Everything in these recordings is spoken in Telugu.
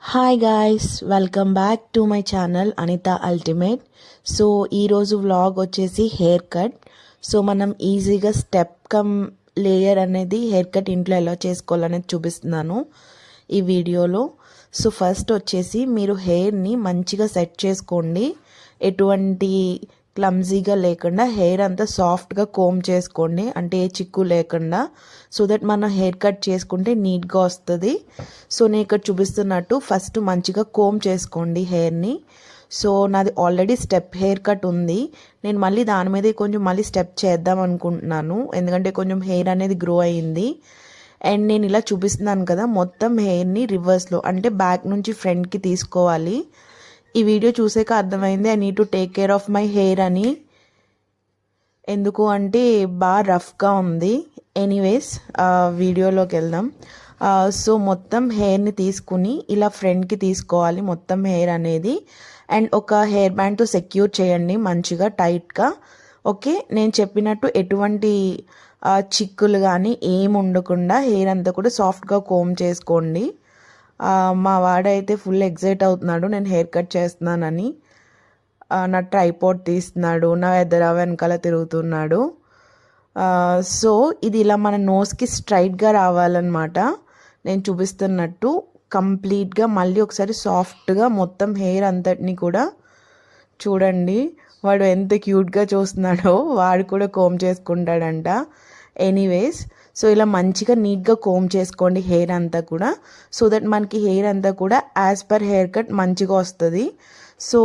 Hi guys, welcome back to my channel Anitha ultimate. So ఈరోజు వ్లాగ్ వచ్చేసి హెయిర్ కట్. సో మనం ఈజీగా స్టెప్ కమ్ లేయర్ అనేది హెయిర్ కట్ ఇంట్లో ఎలా చేసుకోవాలనేది చూపిస్తున్నాను ఈ వీడియోలో. సో ఫస్ట్ వచ్చేసి మీరు హెయిర్ని మంచిగా సెట్ చేసుకోండి. ఎటువంటి క్లమ్జీగా లేకుండా హెయిర్ అంతా సాఫ్ట్గా కోమ్ చేసుకోండి, అంటే ఏ చిక్కు లేకుండా. సో దట్ మనం హెయిర్ కట్ చేసుకుంటే నీట్గా వస్తుంది. సో నేను ఇక్కడ చూపిస్తున్నట్టు ఫస్ట్ మంచిగా కోమ్ చేసుకోండి హెయిర్ని. సో నాది ఆల్రెడీ స్టెప్ హెయిర్ కట్ ఉంది. నేను మళ్ళీ దాని మీద కొంచెం మళ్ళీ స్టెప్ చేద్దాం అనుకుంటున్నాను, ఎందుకంటే కొంచెం హెయిర్ అనేది గ్రో అయ్యింది. అండ్ నేను ఇలా చూపిస్తున్నాను కదా, మొత్తం హెయిర్ని రివర్స్లో అంటే బ్యాక్ నుంచి ఫ్రంట్కి తీసుకోవాలి. ఈ వీడియో చూసాక అర్థమైంది I need to take care of my hair అని. ఎందుకు అంటే బాగా రఫ్గా ఉంది. ఎనీవేస్ వీడియోలోకి వెళ్దాం. సో మొత్తం హెయిర్ని తీసుకుని ఇలా ఫ్రంట్కి తీసుకోవాలి మొత్తం హెయిర్ అనేది. అండ్ ఒక హెయిర్ బ్యాండ్తో సెక్యూర్ చేయండి మంచిగా టైట్గా. ఓకే, నేను చెప్పినట్టు ఎటువంటి చిక్కులు కానీ ఏమి ఉండకుండా హెయిర్ అంతా కూడా సాఫ్ట్గా కోమ్ చేసుకోండి. మా వాడైతే ఫుల్ ఎగ్జైట్ అవుతున్నాడు నేను హెయిర్ కట్ చేస్తున్నానని. నా ట్రైపాడ్ తీస్తున్నాడు, నా వెనకాల తిరుగుతున్నాడు. సో ఇది ఇలా మన నోస్కి స్ట్రైట్గా రావాలన్నమాట. నేను చూపిస్తున్నట్టు కంప్లీట్గా మళ్ళీ ఒకసారి సాఫ్ట్గా మొత్తం హెయిర్ అంతటిని కూడా చూడండి. వాడు ఎంత క్యూట్గా చూస్తున్నాడో, వాడు కూడా కోమ్ చేసుకుంటాడంట. ఎనీవేస్, సో ఇలా మంచిగా నీట్గా కోమ్ చేసుకోండి హెయిర్ అంతా కూడా, సో దట్ మనకి హెయిర్ అంతా కూడా యాజ్ పర్ హెయిర్ కట్ మంచిగా వస్తుంది. సో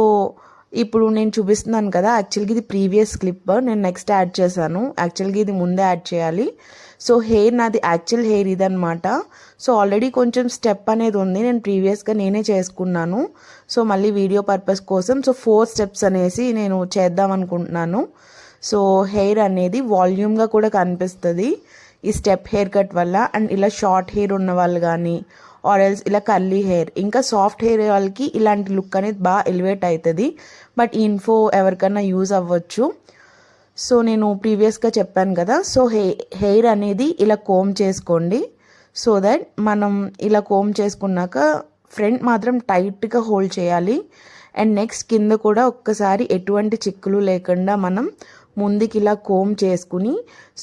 ఇప్పుడు నేను చూపిస్తున్నాను కదా, యాక్చువల్గా ఇది ప్రీవియస్ క్లిప్, నేను నెక్స్ట్ యాడ్ చేశాను. యాక్చువల్గా ఇది ముందే యాడ్ చేయాలి. సో హెయిర్ నాది యాక్చువల్ హెయిర్ ఇదనమాట. సో ఆల్రెడీ కొంచెం స్టెప్ అనేది ఉంది, నేను ప్రీవియస్గా నేనే చేసుకున్నాను. సో మళ్ళీ వీడియో పర్పస్ కోసం 4 స్టెప్స్ అనేసి నేను చేద్దాం అనుకుంటున్నాను. సో హెయిర్ అనేది వాల్యూమ్గా కూడా కనిపిస్తుంది ఈ స్టెప్ హెయిర్ కట్ వల్ల. అండ్ ఇలా షార్ట్ హెయిర్ ఉన్న వాళ్ళు కానీ ఆర్ ఎల్స్ ఇలా కర్లీ హెయిర్, ఇంకా సాఫ్ట్ హెయిర్ వాళ్ళకి ఇలాంటి లుక్ అనేది బాగా ఎలివేట్ అవుతుంది. బట్ ఈ ఇన్ఫో ఎవరికైనా యూజ్ అవ్వచ్చు. సో నేను ప్రీవియస్గా చెప్పాను కదా, సో హెయిర్ అనేది ఇలా కోమ్ చేసుకోండి. సో దట్ మనం ఇలా కోమ్ చేసుకున్నాక ఫ్రంట్ మాత్రం టైట్గా హోల్డ్ చేయాలి. అండ్ నెక్స్ట్ కింద కూడా ఒక్కసారి ఎటువంటి చిక్కులు లేకుండా మనం ముందుకి ఇలా కోమ్ చేసుకుని,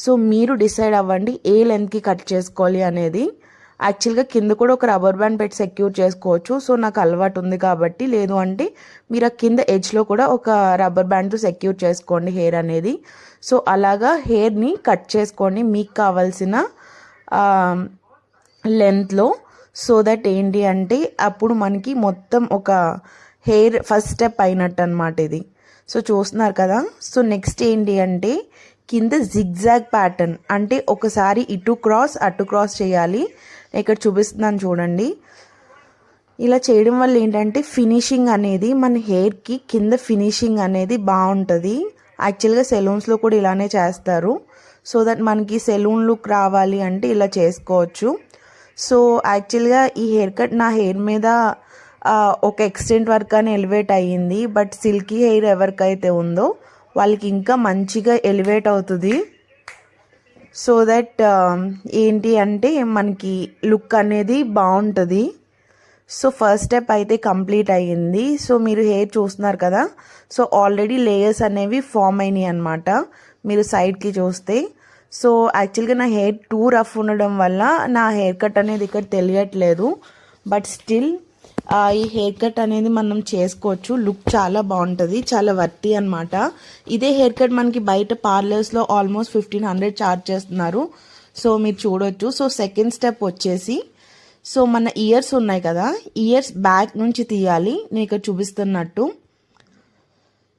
సో మీరు డిసైడ్ అవ్వండి ఏ లెంత్కి కట్ చేసుకోవాలి అనేది. యాక్చువల్గా కింద కూడా ఒక రబ్బర్ బ్యాండ్ పెట్టి సెక్యూర్ చేసుకోవచ్చు. సో నాకు అలవాటు ఉంది కాబట్టి, లేదు అంటే మీరు ఆ కింద ఎడ్జ్లో కూడా ఒక రబ్బర్ బ్యాండ్తో సెక్యూర్ చేసుకోండి హెయిర్ అనేది. సో అలాగా హెయిర్ని కట్ చేసుకోండి మీకు కావాల్సిన లెంత్లో. సో దట్ ఏంటి అంటే అప్పుడు మనకి మొత్తం ఒక హెయిర్ ఫస్ట్ స్టెప్ అయినట్టు అనమాట ఇది. సో చూస్తున్నారు కదా. సో నెక్స్ట్ ఏంటి అంటే కింద జిగ్జాగ్ ప్యాటర్న్, అంటే ఒకసారి ఇటు క్రాస్ అటు క్రాస్ చేయాలి. ఇక్కడ చూపిస్తున్నాను చూడండి. ఇలా చేయడం వల్ల ఏంటంటే ఫినిషింగ్ అనేది మన హెయిర్కి కింద ఫినిషింగ్ అనేది బాగుంటుంది. యాక్చువల్గా సెలూన్స్లో కూడా ఇలానే చేస్తారు. సో దట్ మనకి సెలూన్ లుక్ రావాలి అంటే ఇలా చేసుకోవచ్చు. సో యాక్చువల్గా ఈ హెయిర్ కట్ నా హెయిర్ మీద ఒక ఎక్స్టెంట్ వరకు అని ఎలివేట్ అయ్యింది. బట్ సిల్కీ హెయిర్ ఎవరికైతే ఉందో వాళ్ళకి ఇంకా మంచిగా ఎలివేట్ అవుతుంది. సో దట్ ఏంటి అంటే మనకి లుక్ అనేది బాగుంటుంది. సో ఫస్ట్ స్టెప్ అయితే కంప్లీట్ అయ్యింది. సో మీరు హెయిర్ చూస్తున్నారు కదా, సో ఆల్రెడీ లేయర్స్ అనేవి ఫామ్ అయినాయి అనమాట మీరు సైడ్కి చూస్తే. సో యాక్చువల్గా నా హెయిర్ టూ రఫ్ ఉండడం వల్ల నా హెయిర్ కట్ అనేది ఇక్కడ తెలియట్లేదు. బట్ స్టిల్ ఈ హెయిర్ కట్ అనేది మనం చేసుకోవచ్చు. లుక్ చాలా బాగుంటుంది, చాలా వర్తి అనమాట. ఇదే హెయిర్ కట్ మనకి బయట పార్లర్స్లో ఆల్మోస్ట్ 1500 ఛార్జ్ చేస్తున్నారు. సో మీరు చూడొచ్చు. సో సెకండ్ స్టెప్ వచ్చేసి, సో మన ఇయర్స్ ఉన్నాయి కదా, ఇయర్స్ బ్యాక్ నుంచి తీయాలి నేను ఇక్కడ చూపిస్తున్నట్టు.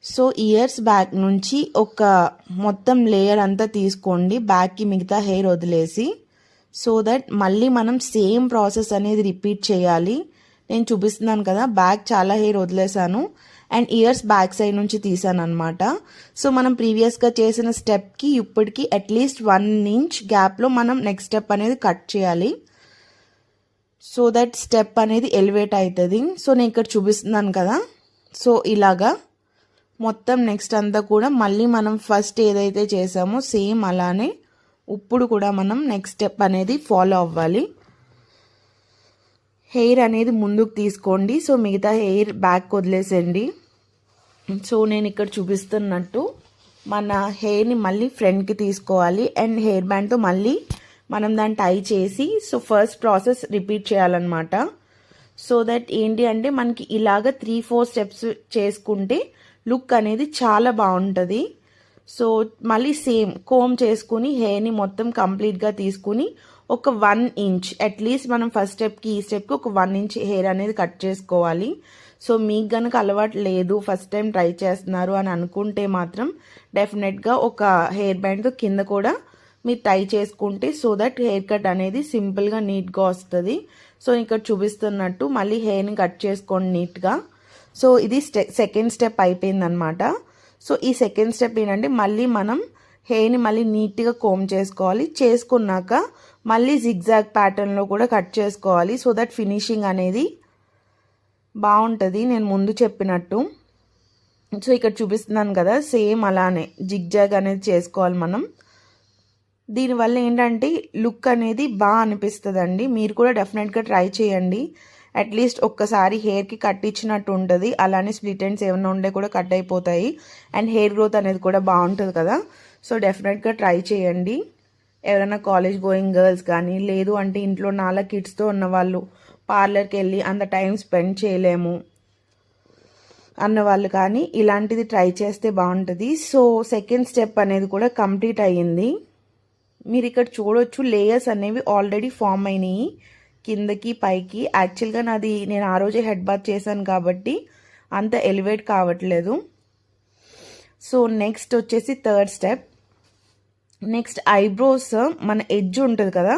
సో ఇయర్స్ బ్యాక్ నుంచి ఒక మొత్తం లేయర్ అంతా తీసుకోండి, బ్యాక్కి మిగతా హెయిర్ వదిలేసి. సో దట్ మళ్ళీ మనం సేమ్ ప్రాసెస్ అనేది రిపీట్ చేయాలి. నేను చూపిస్తున్నాను కదా, బ్యాక్ చాలా హెయిర్ వదిలేసాను అండ్ ఇయర్స్ బ్యాక్ సైడ్ నుంచి తీసాను అనమాట. సో మనం ప్రీవియస్గా చేసిన స్టెప్కి ఇప్పటికి అట్లీస్ట్ 1 ఇంచ్ గ్యాప్లో మనం నెక్స్ట్ స్టెప్ అనేది కట్ చేయాలి. సో దట్ స్టెప్ అనేది ఎలివేట్ అవుతుంది. సో నేను ఇక్కడ చూపిస్తున్నాను కదా, సో ఇలాగా మొత్తం నెక్స్ట్ అంతా కూడా మళ్ళీ మనం ఫస్ట్ ఏదైతే చేసామో సేమ్ అలానే ఇప్పుడు కూడా మనం నెక్స్ట్ స్టెప్ అనేది ఫాలో అవ్వాలి. హెయిర్ అనేది ముందుకు తీసుకోండి. సో మిగతా హెయిర్ బ్యాక్ వదిలేసేయండి. సో నేను ఇక్కడ చూపిస్తున్నట్టు మన హెయిర్ని మళ్ళీ ఫ్రంట్కి తీసుకోవాలి అండ్ హెయిర్ బ్యాండ్తో మళ్ళీ మనం దాన్ని టై చేసి సో ఫస్ట్ ప్రాసెస్ రిపీట్ చేయాలన్నమాట. సో దట్ ఏంటి అంటే మనకి ఇలాగ 3-4 స్టెప్స్ చేసుకుంటే లుక్ అనేది చాలా బాగుంటుంది. సో మళ్ళీ సేమ్ కోమ్ చేసుకుని హెయిర్ని మొత్తం కంప్లీట్గా తీసుకుని ఒక 1 ఇంచ్ అట్లీస్ట్ మనం ఫస్ట్ స్టెప్కి ఈ స్టెప్కి ఒక 1 ఇంచ్ హెయిర్ అనేది కట్ చేసుకోవాలి. సో మీకు కనుక అలవాటు లేదు, ఫస్ట్ టైం ట్రై చేస్తున్నారు అని అనుకుంటే మాత్రం డెఫినెట్గా ఒక హెయిర్ బ్యాండ్తో కింద కూడా మీరు టై చేసుకుంటే సో దట్ హెయిర్ కట్ అనేది సింపుల్గా నీట్గా వస్తుంది. సో ఇక్కడ చూపిస్తున్నట్టు మళ్ళీ హెయిర్ని కట్ చేసుకోండి నీట్గా. సో ఇది సెకండ్ స్టెప్ అయిపోయిందనమాట. సో ఈ సెకండ్ స్టెప్ ఏంటంటే మళ్ళీ మనం హెయిర్ని మళ్ళీ నీట్గా కోమ్ చేసుకోవాలి. చేసుకున్నాక మళ్ళీ జిగ్జాగ్ ప్యాటర్న్లో కూడా కట్ చేసుకోవాలి. సో దట్ ఫినిషింగ్ అనేది బాగుంటుంది నేను ముందు చెప్పినట్టు. సో ఇక్కడ చూపిస్తున్నాను కదా, సేమ్ అలానే జిగ్జాగ్ అనేది చేసుకోవాలి మనం. దీనివల్ల ఏంటంటే లుక్ అనేది బాగా అనిపిస్తుందండి. మీరు కూడా డెఫినెట్గా ట్రై చేయండి. అట్లీస్ట్ ఒక్కసారి హెయిర్కి కట్ ఇచ్చినట్టు ఉంటుంది. అలానే స్ప్లిట్ ఎండ్స్ ఏమైనా ఉండే కూడా కట్ అయిపోతాయి అండ్ హెయిర్ గ్రోత్ అనేది కూడా బాగుంటుంది కదా. సో డెఫినెట్గా ట్రై చేయండి. ఎవరైనా కాలేజ్ గోయింగ్ గర్ల్స్ కానీ లేదు అంటే ఇంట్లో 4 కిడ్స్తో ఉన్నవాళ్ళు పార్లర్కి వెళ్ళి అంత టైం స్పెండ్ చేయలేము అన్నవాళ్ళు కానీ ఇలాంటిది ట్రై చేస్తే బాగుంటుంది. సో సెకండ్ స్టెప్ అనేది కూడా కంప్లీట్ అయ్యింది. మీరు ఇక్కడ చూడొచ్చు లేయర్స్ అనేవి ఆల్రెడీ ఫామ్ అయినాయి కిందకి పైకి. యాక్చువల్గా నేను ఆ రోజే హెడ్ బాత్ చేశాను కాబట్టి అంత ఎలివేట్ కావట్లేదు. సో నెక్స్ట్ వచ్చేసి థర్డ్ స్టెప్. నెక్స్ట్ ఐబ్రోస్ మన ఎడ్జ్ ఉంటుంది కదా,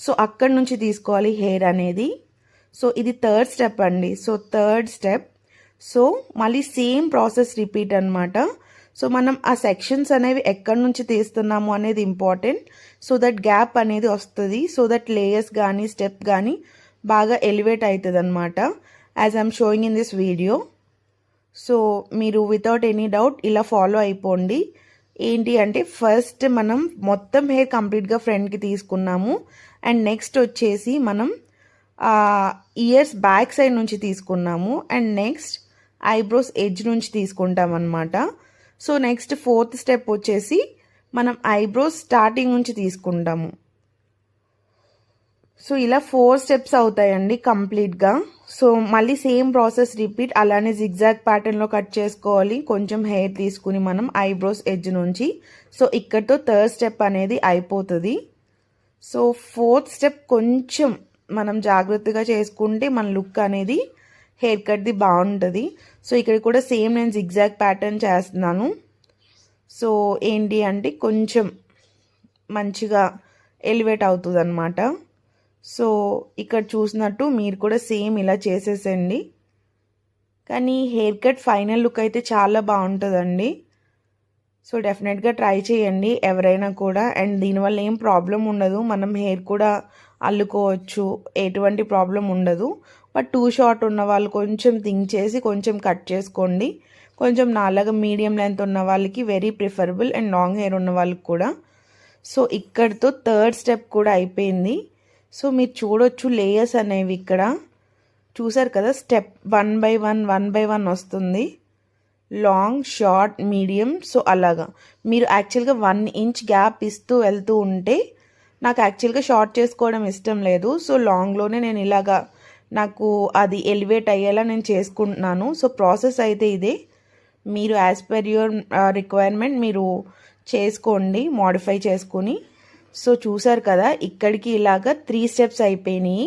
సో అక్కడి నుంచి తీసుకోవాలి హెయిర్ అనేది. సో ఇది థర్డ్ స్టెప్ అండి. So third step. సో మళ్ళీ సేమ్ ప్రాసెస్ రిపీట్ అనమాట. సో మనం ఆ సెక్షన్స్ అనేవి ఎక్కడి నుంచి తీస్తున్నాము అనేది ఇంపార్టెంట్. సో దట్ గ్యాప్ అనేది వస్తుంది. సో దట్ లేయర్స్ కానీ స్టెప్ కానీ బాగా ఎలివేట్ అవుతుంది అనమాట, as I'm showing in this video. So మీరు వితౌట్ ఎనీ డౌట్ ఇలా ఫాలో అయిపోండి. ఏంటి అంటే ఫస్ట్ మనం మొత్తం హెయిర్ కంప్లీట్గా ఫ్రంట్కి తీసుకున్నాము అండ్ నెక్స్ట్ వచ్చేసి మనం ఇయర్స్ బ్యాక్ సైడ్ నుంచి తీసుకున్నాము అండ్ నెక్స్ట్ ఐబ్రోస్ ఎడ్జ్ నుంచి తీసుకుంటాం అనమాట. సో నెక్స్ట్ ఫోర్త్ స్టెప్ వచ్చేసి మనం ఐబ్రోస్ స్టార్టింగ్ నుంచి తీసుకుంటాము. సో ఇలా 4 స్టెప్స్ అవుతాయండి కంప్లీట్గా. సో మళ్ళీ సేమ్ ప్రాసెస్ రిపీట్. అలానే జిగ్జాగ్ ప్యాటర్న్లో కట్ చేసుకోవాలి కొంచెం హెయిర్ తీసుకుని మనం ఐబ్రోస్ ఎడ్జ్ నుంచి. సో ఇక్కడితో థర్డ్ స్టెప్ అనేది అయిపోతుంది. సో ఫోర్త్ స్టెప్ కొంచెం మనం జాగ్రత్తగా చేసుకుంటే మన లుక్ అనేది హెయిర్ కట్ది బాగుంటుంది. సో ఇక్కడ కూడా సేమ్ నేను జిగ్జాగ్ ప్యాటర్న్ చేస్తున్నాను. సో ఏంటి అంటే కొంచెం మంచిగా ఎలివేట్ అవుతుంది అనమాట. సో ఇక్కడ చూసినట్టు మీరు కూడా సేమ్ ఇలా చేసేసండి. కానీ హెయిర్ కట్ ఫైనల్ లుక్ అయితే చాలా బాగుంటుందండి. సో డెఫినెట్గా ట్రై చేయండి ఎవరైనా కూడా. అండ్ దీనివల్ల ఏం ప్రాబ్లం ఉండదు, మనం హెయిర్ కూడా అల్లుకోవచ్చు, ఎటువంటి ప్రాబ్లం ఉండదు. బట్ టూ షార్ట్ ఉన్న వాళ్ళు కొంచెం థింక్ చేసి కొంచెం కట్ చేసుకోండి. కొంచెం నాలాగా మీడియం లెంత్ ఉన్న వాళ్ళకి very preferable and long hair ఉన్న వాళ్ళకి కూడా. సో ఇక్కడితో థర్డ్ స్టెప్ కూడా అయిపోయింది. సో మీరు చూడొచ్చు లేయర్స్ అనేవి ఇక్కడ చూసారు కదా, స్టెప్ 1 by 1 వస్తుంది, లాంగ్ షార్ట్ మీడియం. సో అలాగా మీరు యాక్చువల్గా 1 ఇంచ్ గ్యాప్ ఇస్తూ వెళ్తూ ఉంటే, నాకు యాక్చువల్గా షార్ట్ చేసుకోవడం ఇష్టం లేదు. సో లాంగ్లోనే నేను ఇలాగా నాకు అది ఎలివేట్ అయ్యేలా నేను చేసుకుంటున్నాను. సో ప్రాసెస్ అయితే ఇదే, మీరు యాజ్ పర్ యువర్ రిక్వైర్మెంట్ మీరు చేసుకోండి మోడిఫై చేసుకుని. సో చూసారు కదా ఇక్కడికి ఇలాగా 3 స్టెప్స్ అయిపోయినాయి.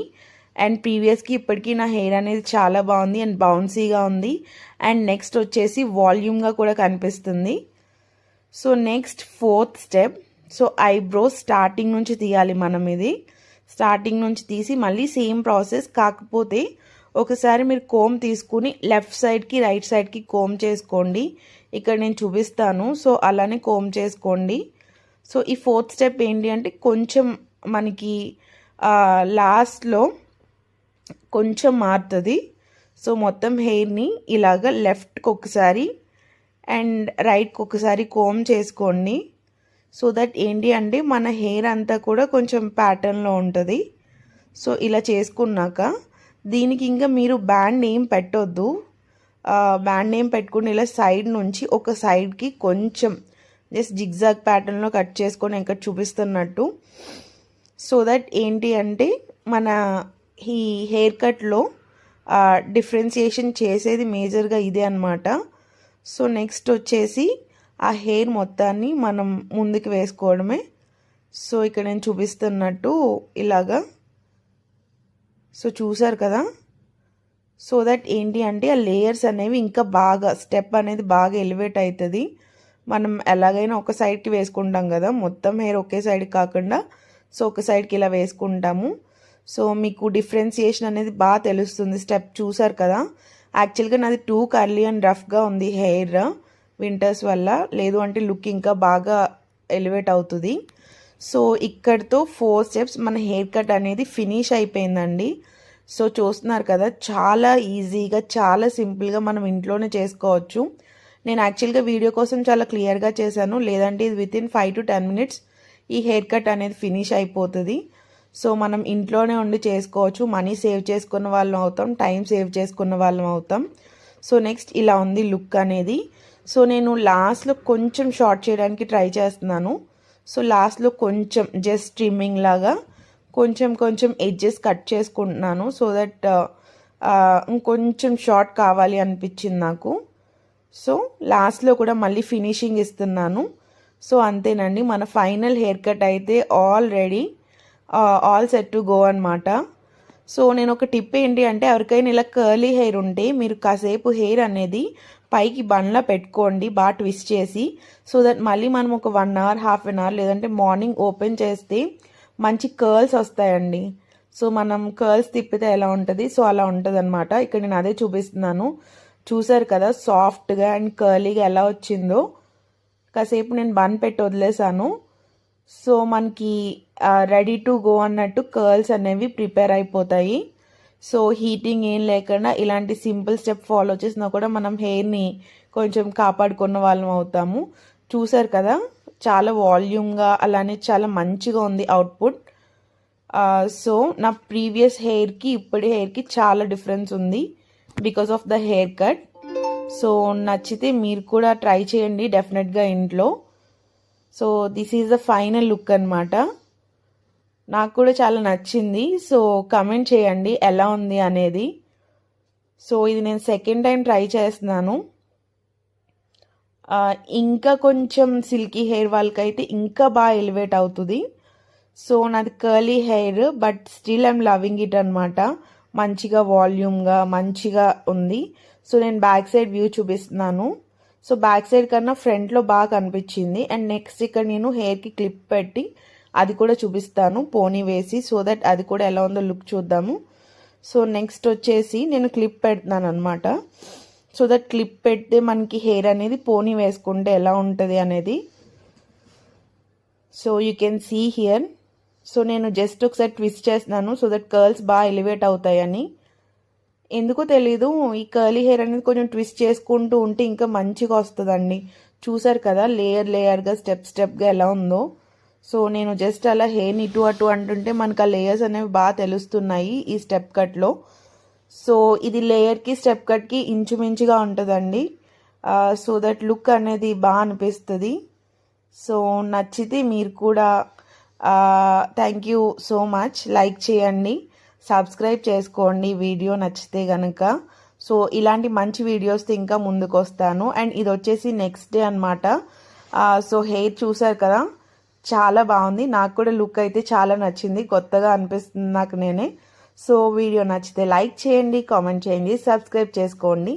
అండ్ ప్రీవియస్కి ఇప్పటికీ నా హెయిర్ అనేది చాలా బాగుంది అండ్ బౌన్సీగా ఉంది. అండ్ నెక్స్ట్ వచ్చేసి వాల్యూమ్గా కూడా కనిపిస్తుంది. So next fourth step. So eyebrows starting నుంచి తీయాలి మనం. ఇది స్టార్టింగ్ నుంచి తీసి మళ్ళీ సేమ్ ప్రాసెస్, కాకపోతే ఒకసారి మీరు కోమ్ తీసుకుని లెఫ్ట్ సైడ్కి రైట్ సైడ్కి కోమ్ చేసుకోండి. ఇక్కడ నేను చూపిస్తాను. సో అలానే కోమ్ చేసుకోండి. సో ఈ ఫోర్త్ స్టెప్ ఏంటి అంటే కొంచెం మనకి లాస్ట్లో కొంచెం మారుతుంది. సో మొత్తం హెయిర్ని ఇలాగ లెఫ్ట్కి ఒకసారి అండ్ రైట్కి ఒకసారి కోమ్ చేసుకోండి. సో దట్ ఏంటి అంటే మన హెయిర్ అంతా కూడా కొంచెం ప్యాటర్న్లో ఉంటుంది. సో ఇలా చేసుకున్నాక దీనికి ఇంకా మీరు బ్యాండ్ ఏం పెట్టొద్దు. బ్యాండ్ ఏం పెట్టుకుని ఇలా సైడ్ నుంచి ఒక సైడ్కి కొంచెం జస్ట్ జిగ్జాగ్ ప్యాటర్న్లో కట్ చేసుకొని ఇక్కడ చూపిస్తున్నట్టు. సో దట్ ఏంటి అంటే మన ఈ హెయిర్ కట్లో డిఫరెన్సియేషన్ చేసేది మేజర్గా ఇదే అనమాట. సో నెక్స్ట్ వచ్చేసి ఆ హెయిర్ మొత్తాన్ని మనం ముందుకు వేసుకోవడమే. సో ఇక్కడ నేను చూపిస్తున్నట్టు ఇలాగా. సో చూసారు కదా. సో దట్ ఏంటి అంటే ఆ లేయర్స్ అనేవి ఇంకా బాగా స్టెప్ అనేది బాగా ఎలివేట్ అవుతుంది. మనం ఎలాగైనా ఒక సైడ్కి వేసుకుంటాం కదా, మొత్తం హెయిర్ ఒకే సైడ్ కాకుండా సో ఒక సైడ్కి ఇలా వేసుకుంటాము. సో మీకు డిఫరెన్సియేషన్ అనేది బాగా తెలుస్తుంది. స్టెప్ చూసారు కదా. యాక్చువల్గా నాది టూ కర్లీ అండ్ రఫ్గా ఉంది హెయిర్ వింటర్స్ వల్ల, లేదు అంటే లుక్ ఇంకా బాగా ఎలివేట్ అవుతుంది. సో ఇక్కడితో 4 స్టెప్స్ మన హెయిర్ కట్ అనేది ఫినిష్ అయిపోయిందండి. సో చూస్తున్నారు కదా, చాలా ఈజీగా చాలా సింపుల్గా మనం ఇంట్లోనే చేసుకోవచ్చు. నేను యాక్చువల్గా వీడియో కోసం చాలా క్లియర్గా చేశాను, లేదంటే ఇది వితిన్ 5 to 10 minutes ఈ హెయిర్ కట్ అనేది ఫినిష్ అయిపోతుంది. సో మనం ఇంట్లోనే ఉండి చేసుకోవచ్చు. మనీ సేవ్ చేసుకున్న వాళ్ళం అవుతాం, టైం సేవ్ చేసుకున్న వాళ్ళం అవుతాం. సో నెక్స్ట్ ఇలా ఉంది లుక్ అనేది. సో నేను లాస్ట్లో కొంచెం షార్ట్ చేయడానికి ట్రై చేస్తున్నాను. సో లాస్ట్లో కొంచెం జస్ట్ ట్రిమ్మింగ్ లాగా కొంచెం ఎడ్జెస్ కట్ చేసుకుంటున్నాను. సో దట్ ఇంకొంచెం షార్ట్ కావాలి అనిపించింది నాకు. సో లాస్ట్లో కూడా మళ్ళీ ఫినిషింగ్ ఇస్తున్నాను. సో అంతేనండి, మన ఫైనల్ హెయిర్ కట్ అయితే all ready, all set to go అనమాట. సో నేను ఒక టిప్ ఏంటి అంటే, ఎవరికైనా ఇలా కర్లీ హెయిర్ ఉంటే మీరు కాసేపు హెయిర్ అనేది పైకి బండ్లా పెట్టుకోండి, బాగా ట్విస్ట్ చేసి. సో దట్ మళ్ళీ మనం ఒక 1 hour, half an hour లేదంటే మార్నింగ్ ఓపెన్ చేస్తే మంచి కర్ల్స్ వస్తాయండి. సో మనం కర్ల్స్ తిప్పితే ఎలా ఉంటుంది, సో అలా ఉంటుంది అనమాట. ఇక్కడ నేను అదే చూపిస్తున్నాను. చూసారు కదా సాఫ్ట్గా అండ్ కర్లీగా ఎలా వచ్చిందో. కాసేపు నేను బన్ పెట్టి వదిలేసాను. సో మనకి రెడీ టు గో అన్నట్టు కర్ల్స్ అనేవి ప్రిపేర్ అయిపోతాయి. సో హీటింగ్ ఏం లేకుండా ఇలాంటి సింపుల్ స్టెప్ ఫాలో చేసినా కూడా మనం హెయిర్ని కొంచెం కాపాడుకున్న వాళ్ళం అవుతాము. చూసారు కదా, చాలా వాల్యూమ్గా అలానే చాలా మంచిగా ఉంది అవుట్పుట్. సో నా ప్రీవియస్ హెయిర్కి ఇప్పటి హెయిర్కి చాలా డిఫరెన్స్ ఉంది because of the hair cut. So నచ్చితే మీరు కూడా ట్రై చేయండి డెఫినెట్గా ఇంట్లో. So this is the final look అనమాట. నాకు కూడా చాలా నచ్చింది. సో కమెంట్ చేయండి ఎలా ఉంది అనేది. సో ఇది నేను సెకండ్ టైం ట్రై చేస్తున్నాను. ఇంకా కొంచెం సిల్కీ హెయిర్ వాళ్ళకైతే ఇంకా బాగా ఎలివేట్ అవుతుంది. సో నాది curly hair but still I'm loving it అనమాట. మంచిగా వాల్యూమ్గా మంచిగా ఉంది. సో నేను బ్యాక్ సైడ్ వ్యూ చూపిస్తున్నాను. సో బ్యాక్ సైడ్ కన్నా ఫ్రంట్లో బాగా కనిపించింది. అండ్ నెక్స్ట్ ఇక్కడ నేను హెయిర్కి క్లిప్ పెట్టి అది కూడా చూపిస్తాను, పోనీ వేసి. సో దట్ అది కూడా ఎలా ఉందో లుక్ చూద్దాము. సో నెక్స్ట్ వచ్చేసి నేను క్లిప్ పెడుతున్నాను అనమాట. సో దట్ క్లిప్ పెడితే మనకి హెయిర్ అనేది పోనీ వేసుకుంటే ఎలా ఉంటుంది అనేది. So you can see here. So నేను జస్ట్ ఒకసారి ట్విస్ట్ చేస్తున్నాను సో దట్ కర్ల్స్ బాగా ఎలివేట్ అవుతాయని. ఎందుకో తెలీదు, ఈ కర్లీ హెయిర్ అనేది కొంచెం ట్విస్ట్ చేసుకుంటూ ఉంటే ఇంకా మంచిగా వస్తుందండి. చూసారు కదా లేయర్గా స్టెప్గా ఎలా ఉందో. సో నేను జస్ట్ అలా హెయిర్ని ఇటు అటు అంటుంటే మనకు ఆ లేయర్స్ అనేవి బాగా తెలుస్తున్నాయి ఈ స్టెప్ కట్లో. సో ఇది లేయర్కి స్టెప్ కట్కి ఇంచుమించుగా ఉంటుందండి. సో దట్ లుక్ అనేది బాగా అనిపిస్తుంది. సో నచ్చితే మీరు కూడా thank you so much. Like చేయండి, సబ్స్క్రైబ్ చేసుకోండి వీడియో నచ్చితే కనుక. సో ఇలాంటి మంచి వీడియోస్తో ఇంకా ముందుకు వస్తాను. అండ్ ఇది వచ్చేసి నెక్స్ట్ డే అనమాట. సో హెయిర్ చూసారు కదా, చాలా బాగుంది. నాకు కూడా లుక్ అయితే చాలా నచ్చింది, కొత్తగా అనిపిస్తుంది నాకు నేనే. సో వీడియో నచ్చితే లైక్ చేయండి, కామెంట్ చేయండి, సబ్స్క్రైబ్ చేసుకోండి.